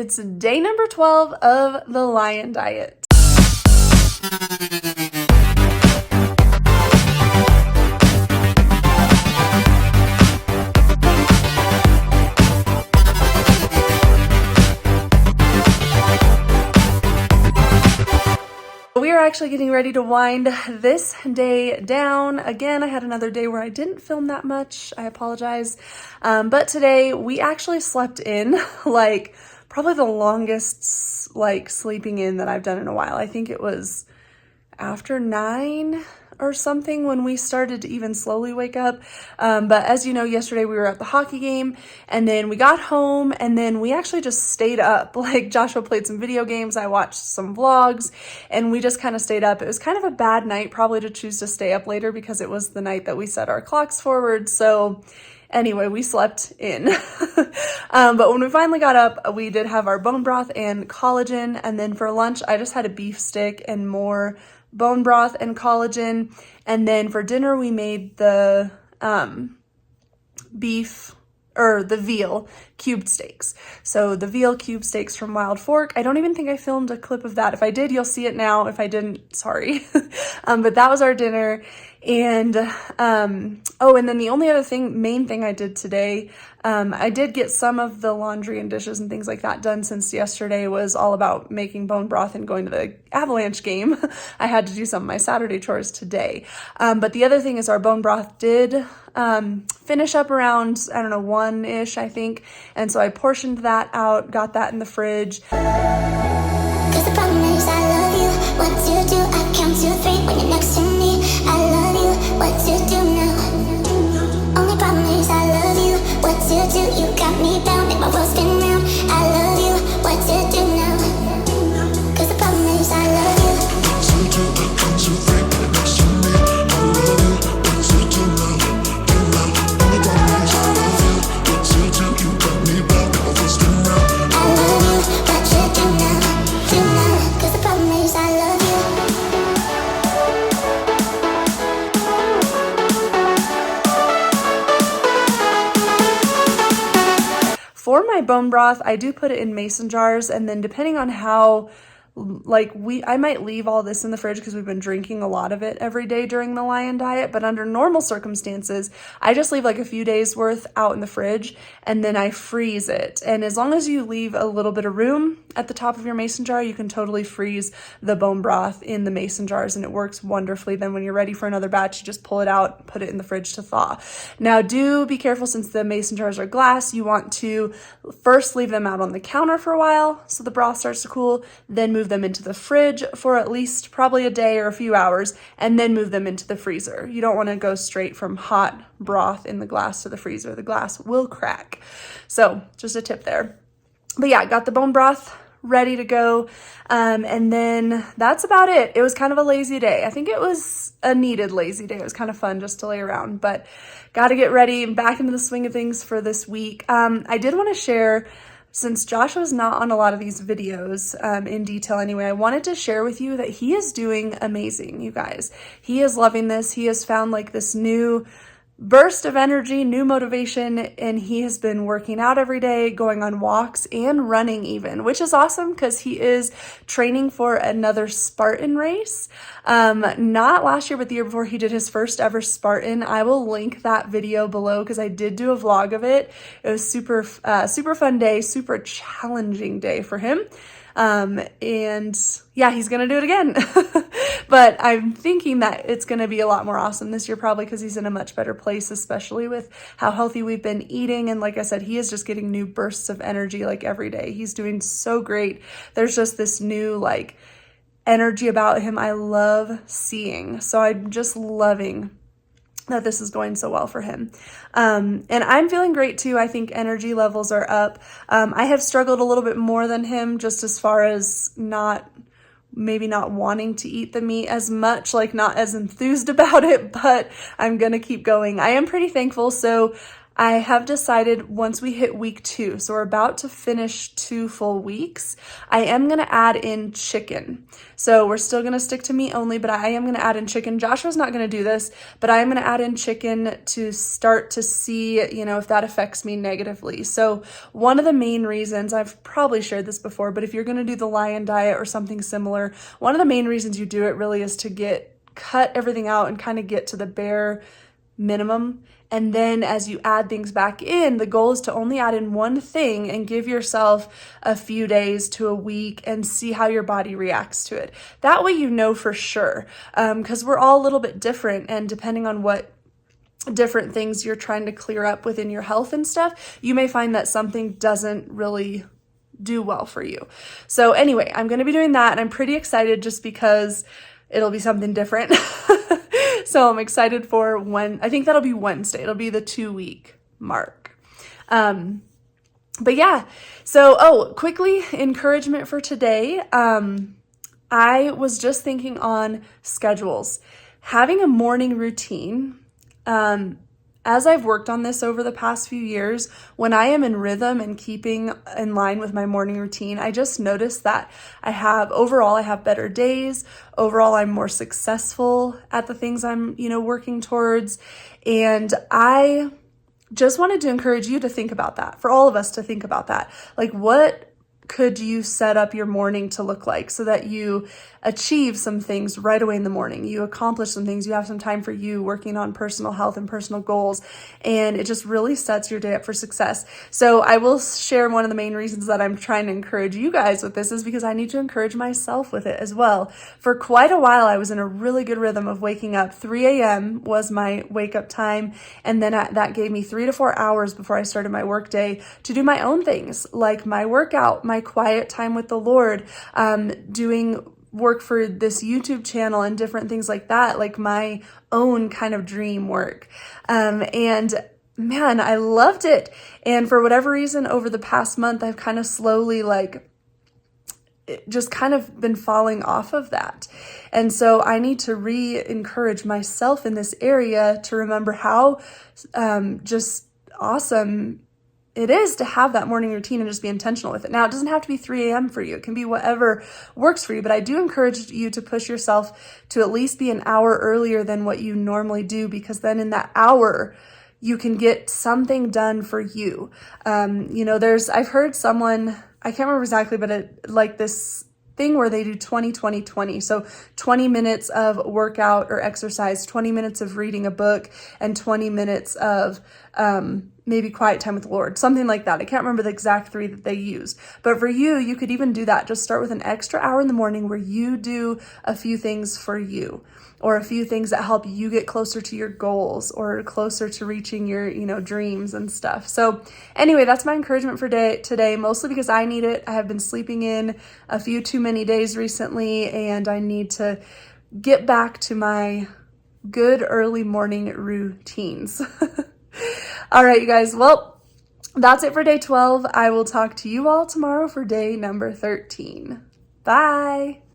It's day number 12 of the Lion Diet. We are actually getting ready to wind this day down. Again, I had another day where I didn't film that much. I apologize. But today we actually slept in like probably the longest sleeping in that I've done in a while. I think it was after 9 or something when we started to even slowly wake up. But as you know, yesterday we were at the hockey game and then we got home and then we actually just stayed up. Like Joshua played some video games, I watched some vlogs, and we just kind of stayed up. It was kind of a bad night probably to choose to stay up later because it was the night that we set our clocks forward. So anyway, we slept in. But when we finally got up, we did have our bone broth and collagen. And then for lunch, I just had a beef stick and more bone broth and collagen. And then for dinner, we made the the veal cubed steaks. So the veal cube steaks from Wild Fork. I don't even think I filmed a clip of that. If I did, you'll see it now. If I didn't, sorry. But that was our dinner. And, and then the only other main thing I did today, I did get some of the laundry and dishes and things like that done since yesterday was all about making bone broth and going to the Avalanche game. I had to do some of my Saturday chores today. But the other thing is our bone broth did, finish up around, 1-ish, I think. And so I portioned that out, got that in the fridge. 'Cause the problem is I love you. What to do? I count to 3 when you're next to me. I love you. What to do now? Only problem is I love you. What to do? You got me down, make my world spin round. I love you. What to do now? 'Cause the problem is I love you. What to do? I count to 3 when you're next to me. I love you. What to do now? Only problem is I love you. What to do? You got me down, make my world spin round. I love you. What to do now? Do now? 'Cause the problem is I love you. For my bone broth, I do put it in mason jars, and then depending on how I might leave all this in the fridge because we've been drinking a lot of it every day during the Lion Diet, but under normal circumstances, I just leave like a few days worth out in the fridge and then I freeze it. And as long as you leave a little bit of room at the top of your mason jar, you can totally freeze the bone broth in the mason jars and it works wonderfully. Then when you're ready for another batch, you just pull it out, put it in the fridge to thaw. Now do be careful, since the mason jars are glass, you want to first leave them out on the counter for a while so the broth starts to cool, then move them into the fridge for at least probably a day or a few hours, and then move them into the freezer. You don't want to go straight from hot broth in the glass to the freezer. The glass will crack. So just a tip there. But yeah, got the bone broth ready to go. And then that's about it. It was kind of a lazy day. I think it was a needed lazy day. It was kind of fun just to lay around, but got to get ready and back into the swing of things for this week. I did want to share, since Joshua's not on a lot of these videos in detail anyway, I wanted to share with you that he is doing amazing, you guys. He is loving this. He has found like this new burst of energy, new motivation, and he has been working out every day, going on walks and running even, which is awesome because he is training for another Spartan race. Not last year, but the year before, he did his first ever Spartan. I will link that video below because I did do a vlog of it. It was super fun day, super challenging day for him. And yeah, he's going to do it again, but I'm thinking that it's going to be a lot more awesome this year, probably because he's in a much better place, especially with how healthy we've been eating. And like I said, he is just getting new bursts of energy like every day. He's doing so great. There's just this new energy about him I love seeing. So I'm just loving that this is going so well for him. And I'm feeling great too. I think energy levels are up. I have struggled a little bit more than him, just as far as maybe not wanting to eat the meat as much, not as enthused about it, but I'm gonna keep going. I am pretty thankful. So I have decided once we hit week 2, so we're about to finish 2 full weeks, I am going to add in chicken. So we're still going to stick to meat only, but I am going to add in chicken. Joshua's not going to do this, but I am going to add in chicken to start to see, if that affects me negatively. So one of the main reasons, I've probably shared this before, but if you're going to do the Lion Diet or something similar, one of the main reasons you do it really is to cut everything out and kind of get to the bare minimum. And then as you add things back in, the goal is to only add in one thing and give yourself a few days to a week and see how your body reacts to it. That way you know for sure, because we're all a little bit different, and depending on what different things you're trying to clear up within your health and stuff, you may find that something doesn't really do well for you. So anyway, I'm going to be doing that, and I'm pretty excited just because it'll be something different. So I'm excited for I think that'll be Wednesday. It'll be the 2-week mark. But yeah, so, quickly, encouragement for today. I was just thinking on schedules. Having a morning routine, as I've worked on this over the past few years, when I am in rhythm and keeping in line with my morning routine, I just noticed that I have better days. Overall, I'm more successful at the things I'm, working towards. And I just wanted to encourage you to think about that, for all of us to think about that. Like, what could you set up your morning to look like so that you achieve some things right away in the morning? You accomplish some things, you have some time for you working on personal health and personal goals, and it just really sets your day up for success. So I will share one of the main reasons that I'm trying to encourage you guys with this is because I need to encourage myself with it as well. For quite a while, I was in a really good rhythm of waking up. 3 a.m. was my wake up time, and then that gave me 3 to 4 hours before I started my work day to do my own things, like my workout, my quiet time with the Lord, doing work for this YouTube channel and different things like that, like my own kind of dream work. And man, I loved it. And for whatever reason, over the past month, I've kind of slowly just kind of been falling off of that. And so I need to re-encourage myself in this area to remember how just awesome it is to have that morning routine and just be intentional with it. Now, it doesn't have to be 3 a.m. for you. It can be whatever works for you, but I do encourage you to push yourself to at least be an hour earlier than what you normally do, because then in that hour, you can get something done for you. I've heard someone, I can't remember exactly, but this thing where they do 20-20-20. So 20 minutes of workout or exercise, 20 minutes of reading a book, and 20 minutes of maybe quiet time with the Lord, something like that. I can't remember the exact 3 that they use. But for you, you could even do that. Just start with an extra hour in the morning where you do a few things for you, or a few things that help you get closer to your goals or closer to reaching your, dreams and stuff. So anyway, that's my encouragement for today, mostly because I need it. I have been sleeping in a few too many days recently, and I need to get back to my good early morning routines. All right, you guys. Well, that's it for day 12. I will talk to you all tomorrow for day number 13. Bye.